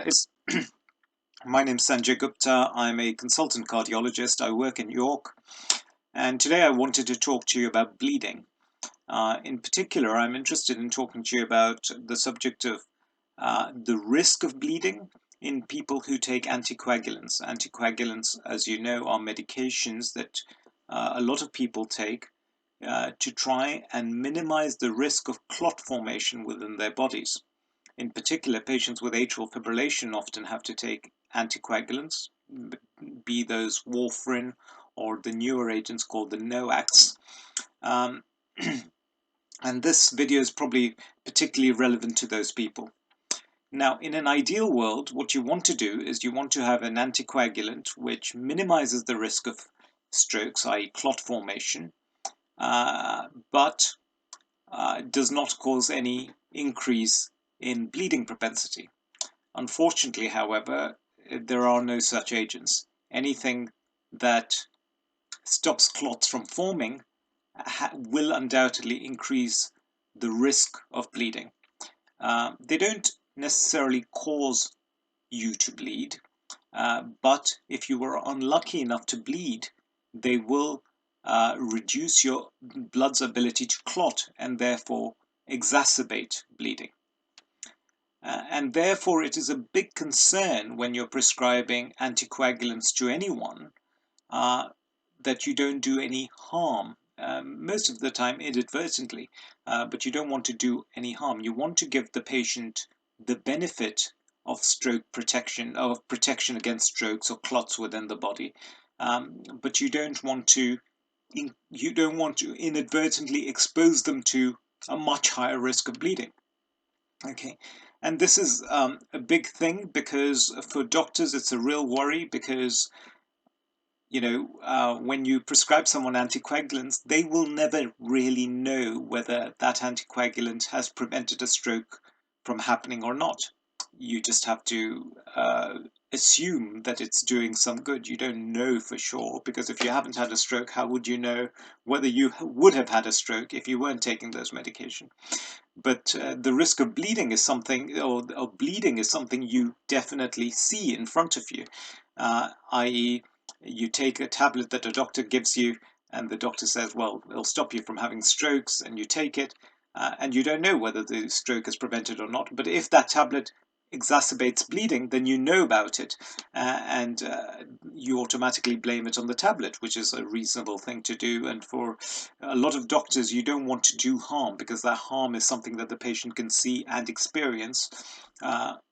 guys. My name's Sanjay Gupta. I'm a consultant cardiologist. I work in York, and today I wanted to talk to you about bleeding. In particular, I'm interested in talking to you about the subject of the risk of bleeding in people who take anticoagulants. Anticoagulants, as you know, are medications that a lot of people take to try and minimize the risk of clot formation within their bodies. In particular, patients with atrial fibrillation often have to take anticoagulants, be those warfarin or the newer agents called the NOACs. Um, and this video is probably particularly relevant to those people. Now, in an ideal world, what you want to do is you want to have an anticoagulant which minimizes the risk of strokes, i.e. clot formation, but does not cause any increase in bleeding propensity. Unfortunately, however, there are no such agents. Anything that stops clots from forming will undoubtedly increase the risk of bleeding. They don't necessarily cause you to bleed, but if you were unlucky enough to bleed, they will reduce your blood's ability to clot and therefore exacerbate bleeding. And therefore, it is a big concern when you're prescribing anticoagulants to anyone that you don't do any harm. Most of the time inadvertently, but you don't want to do any harm. You want to give the patient the benefit of stroke protection, of protection against strokes or clots within the body, but you don't want to inadvertently expose them to a much higher risk of bleeding. Okay, and this is a big thing because for doctors it's a real worry because when you prescribe someone anticoagulants, they will never really know whether that anticoagulant has prevented a stroke from happening or not. You just have to assume that it's doing some good. You don't know for sure, because if you haven't had a stroke, how would you know whether you would have had a stroke if you weren't taking those medications? But the risk of bleeding is something, or bleeding is something you definitely see in front of you, i.e. you take a tablet that a doctor gives you and the doctor says, well, it'll stop you from having strokes, and you take it and you don't know whether the stroke is prevented or not. But if that tablet exacerbates bleeding, then you know about it, and you automatically blame it on the tablet, which is a reasonable thing to do. And for a lot of doctors, you don't want to do harm, because that harm is something that the patient can see and experience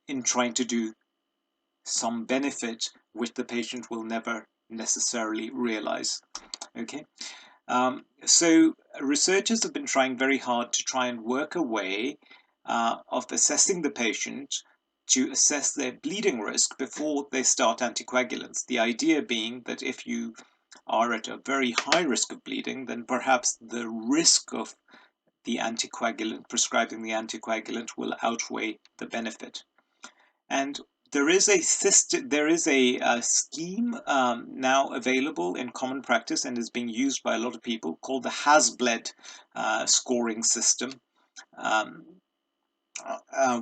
in trying to do some benefit, which the patient will never necessarily realize. Okay, so researchers have been trying very hard to try and work a way of assessing the patient to assess their bleeding risk before they start anticoagulants. The idea being that if you are at a very high risk of bleeding, then perhaps the risk of the anticoagulant, prescribing the anticoagulant, will outweigh the benefit. And there is a scheme now available in common practice and is being used by a lot of people, called the HAS-BLED scoring system,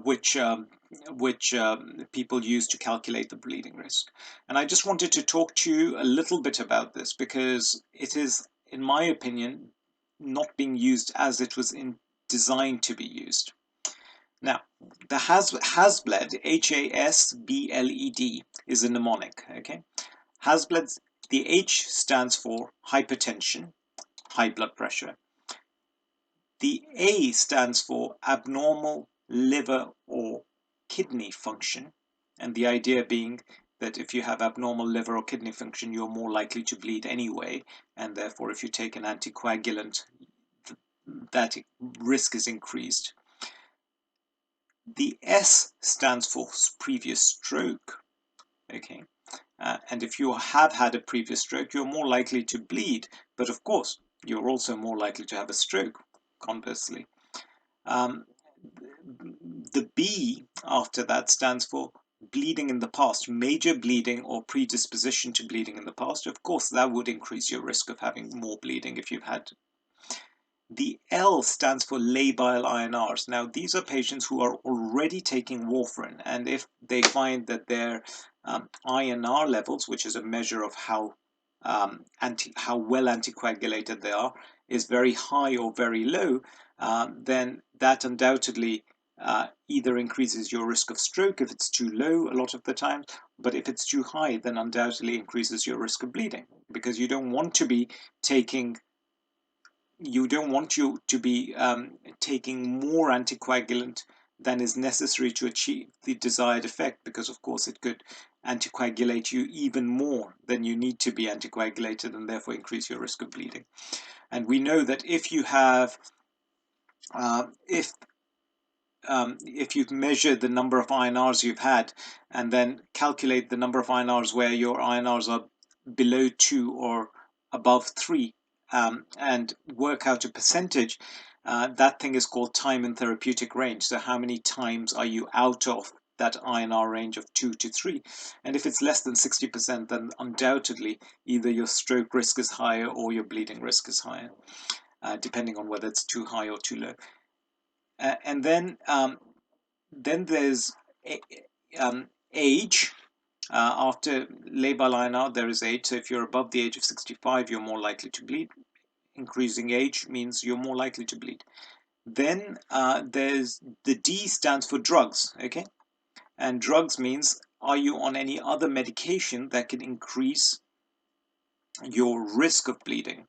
which people use to calculate the bleeding risk. And I just wanted to talk to you a little bit about this, because it is, in my opinion, not being used as it was designed to be used. Now, the HAS-BLED, HASBLED, is a mnemonic. Okay, HAS-BLED, the H stands for hypertension, high blood pressure. The A stands for abnormal liver or kidney function, and the idea being that if you have abnormal liver or kidney function, you're more likely to bleed anyway, and therefore if you take an anticoagulant, that risk is increased. The S stands for previous stroke. Okay, and if you have had a previous stroke, you're more likely to bleed, but of course you're also more likely to have a stroke, conversely. The B after that stands for bleeding in the past, major bleeding or predisposition to bleeding in the past. Of course, that would increase your risk of having more bleeding if you've had. The L stands for labile INRs. Now, these are patients who are already taking warfarin, and if they find that their INR levels, which is a measure of how well anticoagulated they are, is very high or very low, then that undoubtedly either increases your risk of stroke if it's too low a lot of the time, but if it's too high, then undoubtedly increases your risk of bleeding, because you don't want to be taking taking more anticoagulant than is necessary to achieve the desired effect, because of course it could anticoagulate you even more than you need to be anticoagulated, and therefore increase your risk of bleeding. And we know that if you have if you've measured the number of INRs you've had and then calculate the number of INRs where your INRs are below 2 or above 3, and work out a percentage, that thing is called time in therapeutic range. So how many times are you out of that INR range of 2 to 3? And if it's less than 60%, then undoubtedly either your stroke risk is higher or your bleeding risk is higher, depending on whether it's too high or too low. And then there's age. After labile INR, there is age. So if you're above the age of 65, you're more likely to bleed. Increasing age means you're more likely to bleed. Then there's the D stands for drugs, okay? And drugs means, are you on any other medication that can increase your risk of bleeding?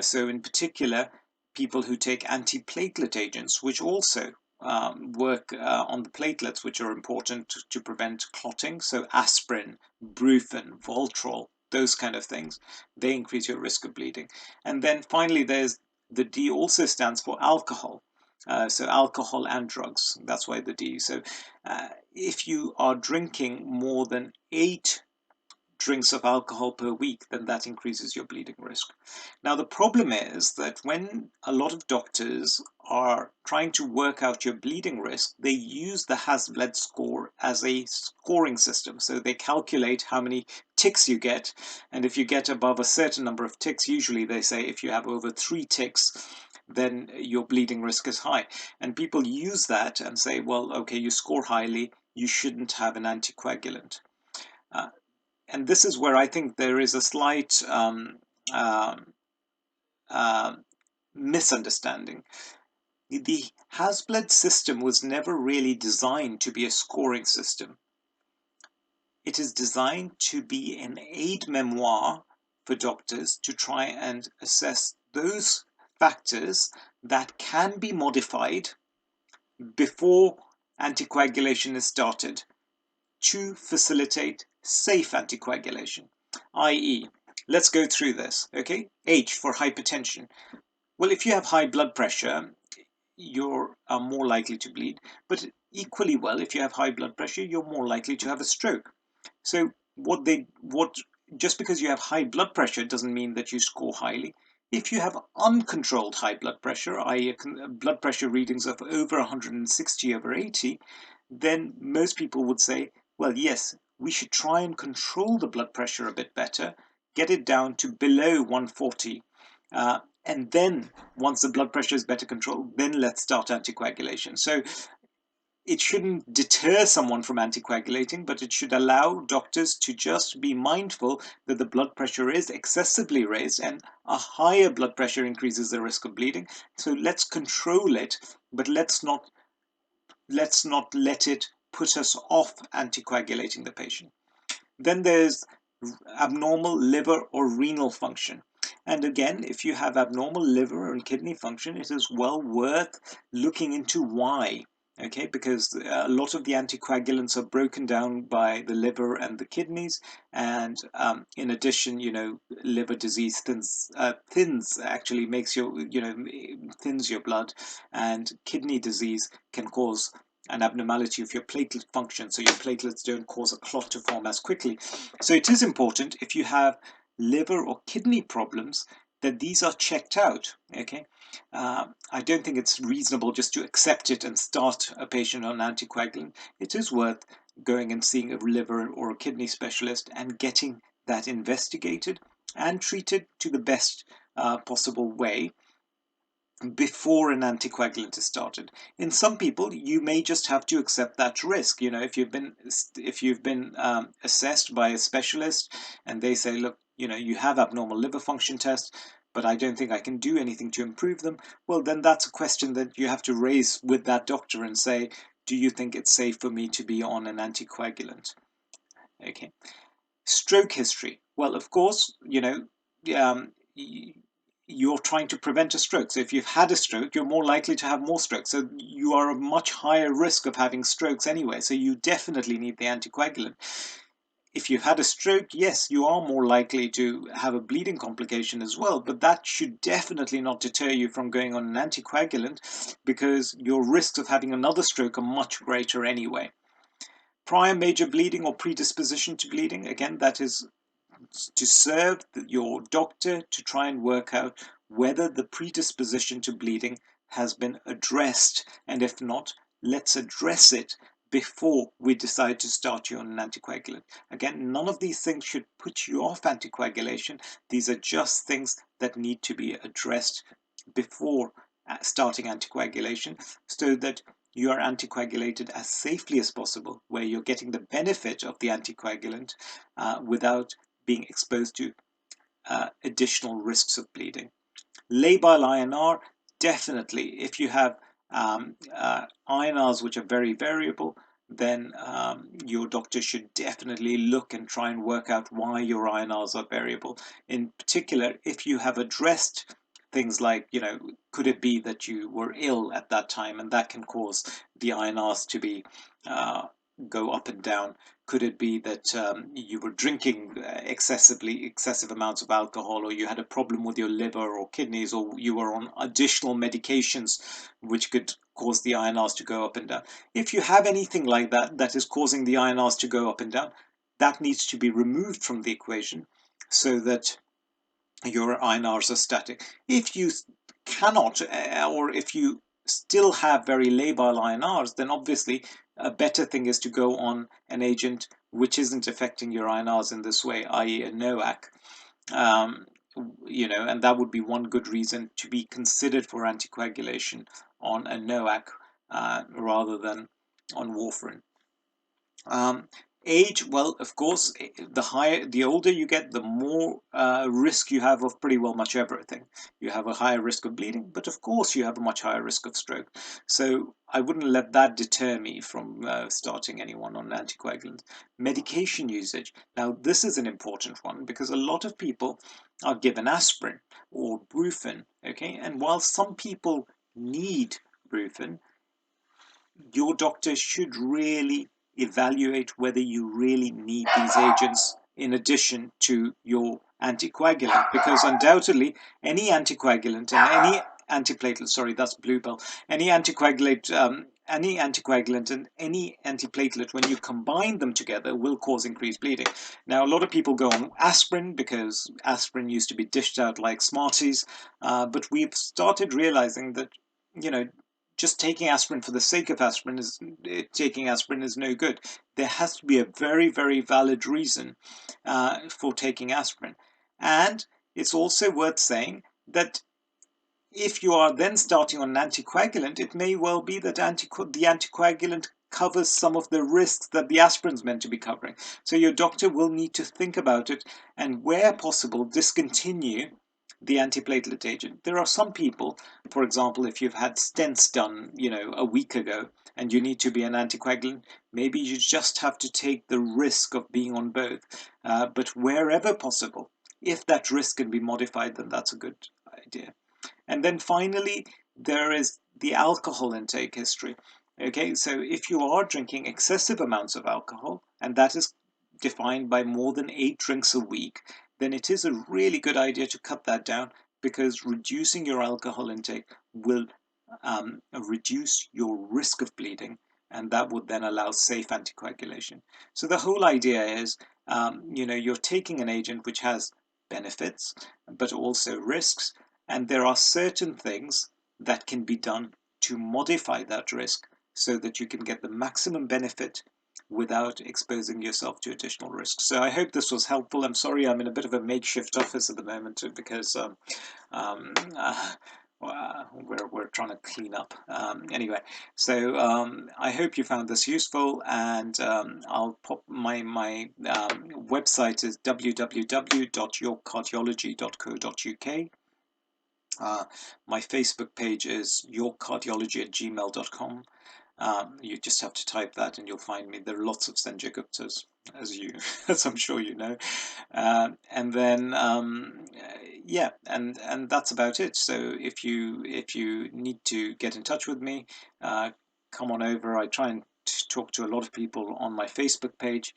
So in particular, people who take antiplatelet agents, which also work on the platelets, which are important to prevent clotting. So aspirin, Brufen, Voltrol, those kind of things, they increase your risk of bleeding. And then finally, there's the D also stands for alcohol. So alcohol and drugs, that's why the D. So if you are drinking more than 8 drinks of alcohol per week, then that increases your bleeding risk. Now, the problem is that when a lot of doctors are trying to work out your bleeding risk, they use the Hasbled score as a scoring system. So they calculate how many ticks you get, and if you get above a certain number of ticks, usually they say if you have over 3 ticks, then your bleeding risk is high. And people use that and say, well, okay, you score highly, you shouldn't have an anticoagulant. And this is where I think there is a slight misunderstanding. The Hasbled system was never really designed to be a scoring system. It is designed to be an aid memoir for doctors to try and assess those factors that can be modified before anticoagulation is started, to facilitate safe anticoagulation. I.e., let's go through this, okay? H for hypertension. Well, if you have high blood pressure, you're more likely to bleed, but equally well, if you have high blood pressure, you're more likely to have a stroke. So just because you have high blood pressure doesn't mean that you score highly. If you have uncontrolled high blood pressure, i.e. blood pressure readings of over 160/80, then most people would say, well, yes, we should try and control the blood pressure a bit better, get it down to below 140. And then once the blood pressure is better controlled, then let's start anticoagulation. So it shouldn't deter someone from anticoagulating, but it should allow doctors to just be mindful that the blood pressure is excessively raised, and a higher blood pressure increases the risk of bleeding. So let's control it, but let's not let it put us off anticoagulating the patient. Then there's abnormal liver or renal function. And again, if you have abnormal liver and kidney function, it is well worth looking into why. Okay, because a lot of the anticoagulants are broken down by the liver and the kidneys, and in addition, liver disease thins actually makes thins your blood, and kidney disease can cause an abnormality of your platelet function, so your platelets don't cause a clot to form as quickly. So it is important, if you have liver or kidney problems, that these are checked out. Okay, I don't think it's reasonable just to accept it and start a patient on anticoagulant. It is worth going and seeing a liver or a kidney specialist and getting that investigated and treated to the best possible way. before an anticoagulant is started. In some people, you may just have to accept that risk. If you've been assessed by a specialist and they say, look, you have abnormal liver function tests, but I don't think I can do anything to improve them. Well, then that's a question that you have to raise with that doctor and say, do you think it's safe for me to be on an anticoagulant? Okay. Stroke history. Well, of course, um, you're trying to prevent a stroke. So if you've had a stroke, you're more likely to have more strokes. So you are a much higher risk of having strokes anyway. So you definitely need the anticoagulant. If you've had a stroke, yes, you are more likely to have a bleeding complication as well, but that should definitely not deter you from going on an anticoagulant, because your risks of having another stroke are much greater anyway. Prior major bleeding or predisposition to bleeding, again, that is to serve your doctor to try and work out whether the predisposition to bleeding has been addressed, and if not, let's address it before we decide to start you on an anticoagulant. Again, none of these things should put you off anticoagulation. These are just things that need to be addressed before starting anticoagulation, so that you are anticoagulated as safely as possible, where you're getting the benefit of the anticoagulant without being exposed to additional risks of bleeding. Labile INR, definitely. If you have INRs which are very variable, then your doctor should definitely look and try and work out why your INRs are variable. In particular, if you have addressed things like, could it be that you were ill at that time, and that can cause the INRs to be go up and down? Could it be that you were drinking excessive amounts of alcohol, or you had a problem with your liver or kidneys, or you were on additional medications which could cause the INRs to go up and down? If you have anything like that that is causing the INRs to go up and down, that needs to be removed from the equation so that your INRs are static. If you cannot, or if you still have very labile INRs, then obviously a better thing is to go on an agent which isn't affecting your INRs in this way, i.e. a NOAC. Um, and that would be one good reason to be considered for anticoagulation on a NOAC rather than on warfarin. Um, Age, well, of course, the older you get, the more risk you have of pretty well much everything. You have a higher risk of bleeding, but of course you have a much higher risk of stroke. So I wouldn't let that deter me from starting anyone on anticoagulants. Medication usage. Now, this is an important one because a lot of people are given aspirin or Brufen, okay? And while some people need Brufen, your doctor should really evaluate whether you really need these agents in addition to your anticoagulant, because undoubtedly any anticoagulant and any antiplatelet, sorry, that's Bluebell, any anticoagulant and any antiplatelet, when you combine them together, will cause increased bleeding. Now, a lot of people go on aspirin because aspirin used to be dished out like Smarties, but we've started realizing that, you know, just taking aspirin for the sake of taking aspirin is no good. There has to be a very, very valid reason for taking aspirin. And it's also worth saying that if you are then starting on an anticoagulant, it may well be that the anticoagulant covers some of the risks that the aspirin's meant to be covering. So your doctor will need to think about it, and where possible, discontinue the antiplatelet agent. There are some people, for example, if you've had stents done, a week ago, and you need to be an anticoagulant, maybe you just have to take the risk of being on both. But wherever possible, if that risk can be modified, then that's a good idea. And then finally, there is the alcohol intake history. Okay, so if you are drinking excessive amounts of alcohol, and that is defined by more than 8 drinks a week, then it is a really good idea to cut that down, because reducing your alcohol intake will reduce your risk of bleeding, and that would then allow safe anticoagulation. So the whole idea is, you're taking an agent which has benefits, but also risks, and there are certain things that can be done to modify that risk so that you can get the maximum benefit without exposing yourself to additional risks. So I hope this was helpful. I'm sorry I'm in a bit of a makeshift office at the moment because um, uh, we're trying to clean up. Anyway, so I hope you found this useful, and I'll pop my website is www.yourcardiology.co.uk. My Facebook page is yourcardiology@gmail.com. You just have to type that and you'll find me. There are lots of Sanjay Guptas, as you, as I'm sure you know. And then, yeah, and that's about it. So if you need to get in touch with me, come on over. I try and talk to a lot of people on my Facebook page.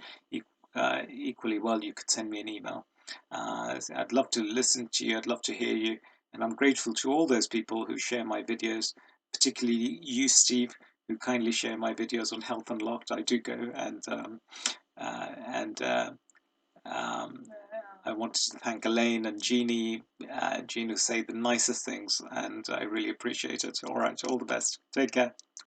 Equally well, you could send me an email. I'd love to listen to you. I'd love to hear you. And I'm grateful to all those people who share my videos, particularly you, Steve, who kindly share my videos on Health Unlocked. I do go and um, I wanted to thank Elaine and Jeannie, Jean, who say the nicest things, and I really appreciate it. All right, all the best. Take care.